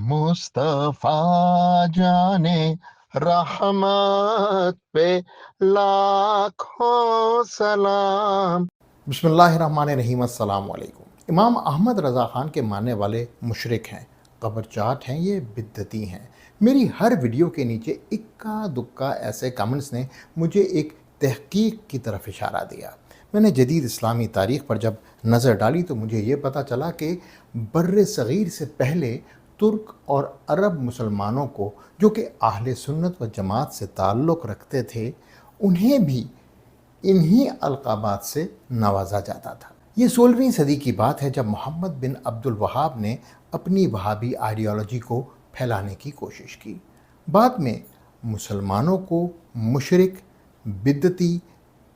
मुस्तफा जाने रहमत पे लाखों सलाम। बिस्मिल्लाहिर्रहमानिर्रहीम, अस्सलाम वालेकुम। इमाम अहमद रज़ा ख़ान के मानने वाले मुशरिक हैं, कब्रचाट हैं, ये बिद्दती हैं। मेरी हर वीडियो के नीचे इक्का दुक्का ऐसे कमेंट्स ने मुझे एक तहकीक की तरफ इशारा दिया। मैंने जदीद इस्लामी तारीख़ पर जब नज़र डाली तो मुझे ये पता चला कि बर्र सग़ीर से पहले तुर्क और अरब मुसलमानों को, जो कि अहले सुन्नत व जमात से ताल्लुक़ रखते थे, उन्हें भी इन्हीं अलक़ाबात से नवाजा जाता था। ये 16वीं सदी की बात है, जब मोहम्मद बिन अब्दुल वहाब ने अपनी वहाबी आइडियोलॉजी को फैलाने की कोशिश की। बाद में मुसलमानों को मुशरिक, बिद्दती,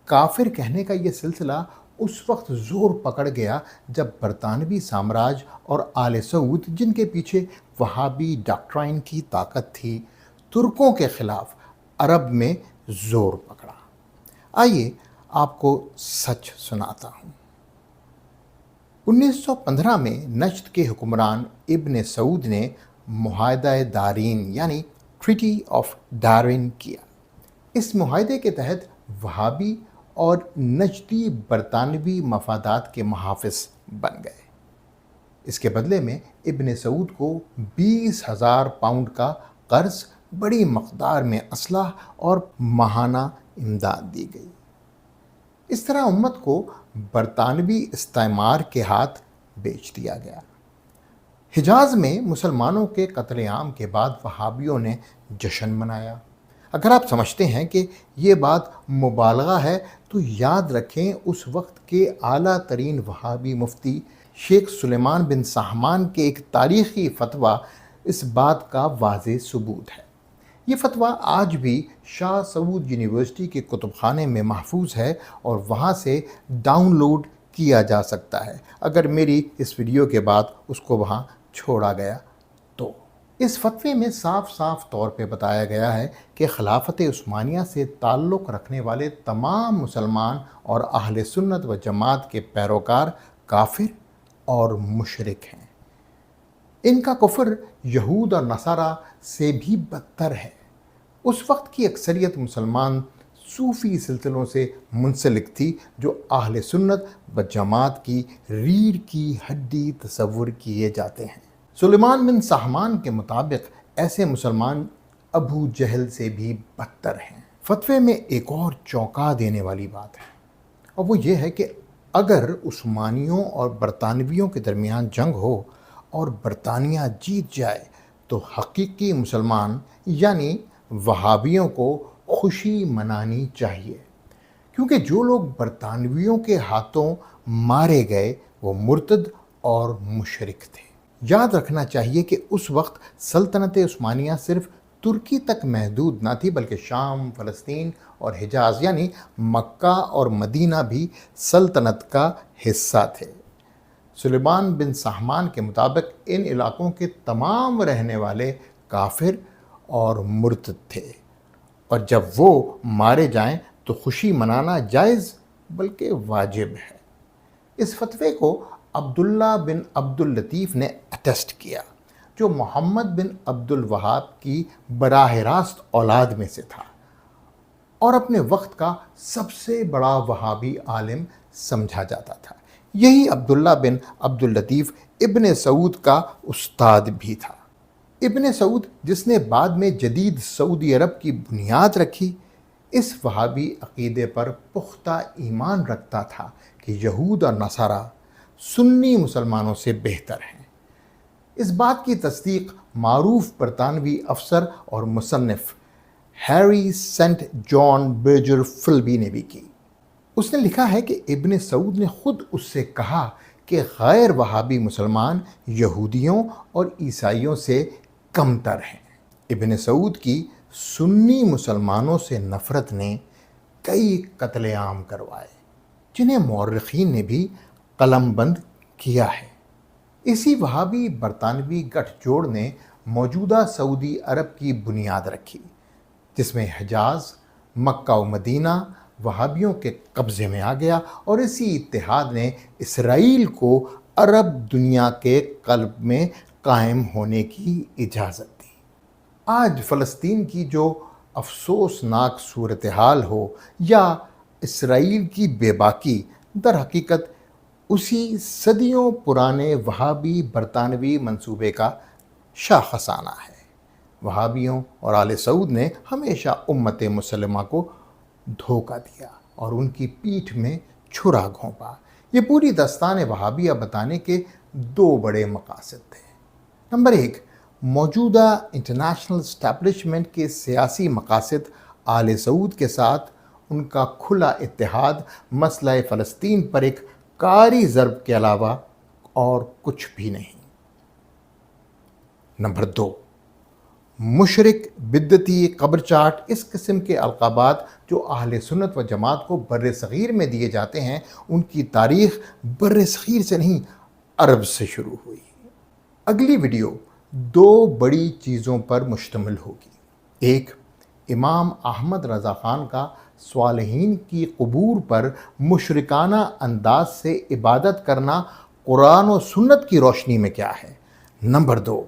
काफिर कहने का ये सिलसिला उस वक्त ज़ोर पकड़ गया जब बरतानवी साम्राज्य और आले सऊद, जिनके पीछे वहाबी डॉक्ट्राइन की ताकत थी, तुर्कों के ख़िलाफ़ अरब में ज़ोर पकड़ा। आइए आपको सच सुनाता हूँ। 1915 में नज्द के हुक्मरान इब्न सऊद ने मुआहदा दारीन यानी ट्रीटी ऑफ डार्विन किया। इस मुआहदे के तहत वहाबी और नजदी बरतानवी मफादात के मुहाफ़िज़ बन गए। इसके बदले में इब्न सऊद को 20,000 पाउंड का कर्ज, बड़ी मकदार में असलाह और माहाना इमदाद दी गई। इस तरह उम्मत को बरतानवी इस्तेमार के हाथ बेच दिया गया। हिजाज में मुसलमानों के कत्लेआम के बाद वहाबियों ने जश्न मनाया। अगर आप समझते हैं कि ये बात मुबालगा है तो याद रखें, उस वक्त के आला तरीन वहाबी मुफ्ती शेख सुलेमान बिन सहमान के एक तारीख़ी फतवा इस बात का वाज़ेह सबूत है। ये फतवा आज भी शाह सऊद यूनिवर्सिटी के कुतुबखाने में महफूज है और वहाँ से डाउनलोड किया जा सकता है, अगर मेरी इस वीडियो के बाद उसको वहाँ छोड़ा गया तो। इस फतवे में साफ साफ तौर पे बताया गया है कि खिलाफत उस्मानिया से ताल्लुक़ रखने वाले तमाम मुसलमान और अहले सुन्नत व जमात के पैरोकार काफिर और मुशरिक हैं। इनका कुफ्र यहूद और नसारा से भी बदतर है। उस वक्त की अक्सरियत मुसलमान सूफ़ी सिलसिलों से मुंसलिक थी, जो अहले सुन्नत व जमात की रीढ़ की हड्डी तस्वुर किए जाते हैं। सुलेमान बिन सहमान के मुताबिक ऐसे मुसलमान अबू जहल से भी बदतर हैं। फतवे में एक और चौंका देने वाली बात है, और वो ये है कि अगर उस्मानियों और बरतानवियों के दरमियान जंग हो और बरतानिया जीत जाए तो हकीकी मुसलमान यानी वहाबियों को खुशी मनानी चाहिए, क्योंकि जो लोग बरतानवियों के हाथों मारे गए वो मुर्तद और मुशरिक थे। याद रखना चाहिए कि उस वक्त सल्तनत उस्मानिया सिर्फ तुर्की तक महदूद न थी, बल्कि शाम, फ़लस्तीन और हिजाज यानी मक्का और मदीना भी सल्तनत का हिस्सा थे। सुलेमान बिन सहमान के मुताबिक इन इलाक़ों के तमाम रहने वाले काफिर और मुर्तद थे, और जब वो मारे जाएं तो खुशी मनाना जायज़ बल्कि वाजिब है। इस फतवे को अब्दुल्ला बिन अब्दुल लतीफ़ ने अटेस्ट किया, जो मोहम्मद बिन अब्दुल वहाब की बराह रास्त औलाद में से था और अपने वक्त का सबसे बड़ा वहाबी आलिम समझा जाता था। यही अब्दुल्ला बिन अब्दुल लतीफ़ इब्न सऊद का उस्ताद भी था। इब्न सऊद, जिसने बाद में जदीद सऊदी अरब की बुनियाद रखी, इस वहाबी अक़ीदे पर पुख्ता ईमान रखता था कि यहूद और नसारा सुन्नी मुसलमानों से बेहतर हैं। इस बात की तस्दीक मारूफ बरतानवी अफसर और मुसन्निफ हैरी सेंट जॉन बर्जर फिल्बी ने भी की। उसने लिखा है कि इब्न सऊद ने खुद उससे कहा कि गैर वहाबी मुसलमान यहूदियों और ईसाइयों से कमतर हैं। इब्न सऊद की सुन्नी मुसलमानों से नफ़रत ने कई कत्लेआम करवाए, जिन्हें मौर्रिखीन ने भी कलमबंद किया है। इसी वहाबी बरतानवी गठजोड़ ने मौजूदा सऊदी अरब की बुनियाद रखी, जिसमें हिजाज, मक्का व मदीना वहाबियों के कब्ज़े में आ गया, और इसी इत्तेहाद ने इसराइल को अरब दुनिया के क़ल्ब में قائم ہونے کی اجازت دی۔ آج فلسطین کی جو افسوسناک صورتحال ہو یا اسرائیل کی بے باکی، در حقیقت اسی صدیوں پرانے وہابی برطانوی منصوبے کا شاخسانہ ہے۔ وہابیوں اور آل سعود نے ہمیشہ امت مسلمہ کو دھوکہ دیا اور ان کی پیٹھ میں چھرا گھونپا۔ یہ پوری داستان وہابیہ بتانے کے دو بڑے مقاصد تھے۔ نمبر ایک، موجودہ انٹرنیشنل اسٹیبلشمنٹ کے سیاسی مقاصد آل سعود کے ساتھ ان کا کھلا اتحاد مسئلہ فلسطین پر ایک کاری ضرب کے علاوہ اور کچھ بھی نہیں۔ نمبر دو، مشرک، بدعتی، قبر چاٹ، اس قسم کے القابات جو اہل سنت و جماعت کو بر صغیر میں دیے جاتے ہیں، ان کی تاریخ بر صغیر سے نہیں، عرب سے شروع ہوئی۔ اگلی ویڈیو دو بڑی چیزوں پر مشتمل ہوگی۔ ایک، امام احمد رضا خان کا صالحین کی قبور پر مشرکانہ انداز سے عبادت کرنا قرآن و سنت کی روشنی میں کیا ہے۔ نمبر دو،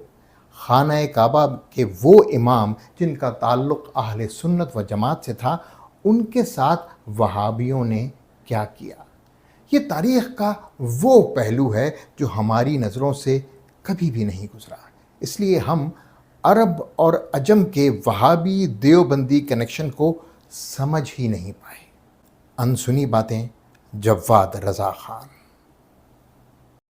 خانہ کعبہ کے وہ امام جن کا تعلق اہل سنت و جماعت سے تھا، ان کے ساتھ وہابیوں نے کیا کیا۔ یہ تاریخ کا وہ پہلو ہے جو ہماری نظروں سے کبھی بھی نہیں گزرا، اس لیے ہم عرب اور عجم کے وہابی دیوبندی کنیکشن کو سمجھ ہی نہیں پائے۔ انسنی باتیں، جواد رضا خان۔